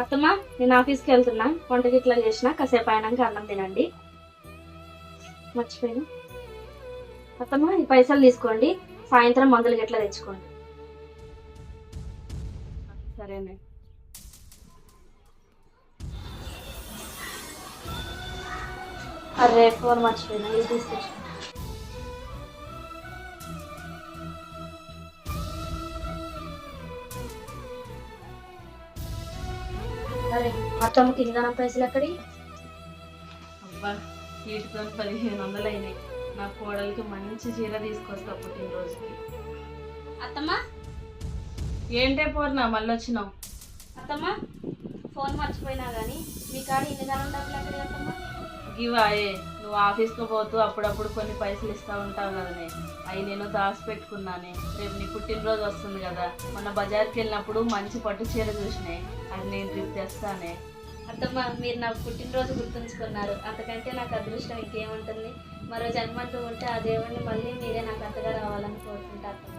అత్తమ్మ, నేను ఆఫీస్కి వెళ్తున్నా. వంట గిట్లా చేసిన కాసేపు అయినాక అన్నం తినండి. మర్చిపోయాను. అత్తమ్మ, ఈ పైసలు తీసుకోండి. సాయంత్రం మందులు గిట్లా తెచ్చుకోండి. సరేనే. అరే, ఫోన్ మర్చిపోయినా, ఇది తీసుకొచ్చి. అరే, అత్తమ్మకి ఇంధనం పైసలు ఎక్కడి? అబ్బా, వీటితో 1500 అయినాయి. నా కోడలికి మంచి చీర తీసుకొస్తా పుట్టినరోజుకి. అత్తమ్మ, ఏంటే పూర్ణ మళ్ళీ వచ్చినావు? అత్తమ్మ, ఫోన్ మర్చిపోయినా కానీ మీ కాడ ఇంధనం డబ్బులు ఎక్కడి అత్తమ్మ? గివాయే, నువ్వు ఆఫీస్కి పోతూ అప్పుడప్పుడు కొన్ని పైసలు ఇస్తూ ఉంటావు కదనే, అవి నేను దాచిపెట్టుకున్నానే. రేపు నీ పుట్టినరోజు వస్తుంది కదా, మొన్న బజార్కి వెళ్ళినప్పుడు మంచి పట్టు చీర చూసినాయి, అది నేను రేపు తెస్తానే. అత్తమ్మ, మీరు నా పుట్టినరోజు గుర్తుంచుకున్నారు. అంతకంటే నాకు అదృష్టం ఇంకేముంటుంది. మరో జన్మంటూ ఉంటే ఆ దేవుడిని మళ్ళీ మీరే నాకు అంతగా రావాలని కోరుకుంటా అత్తమ్మ.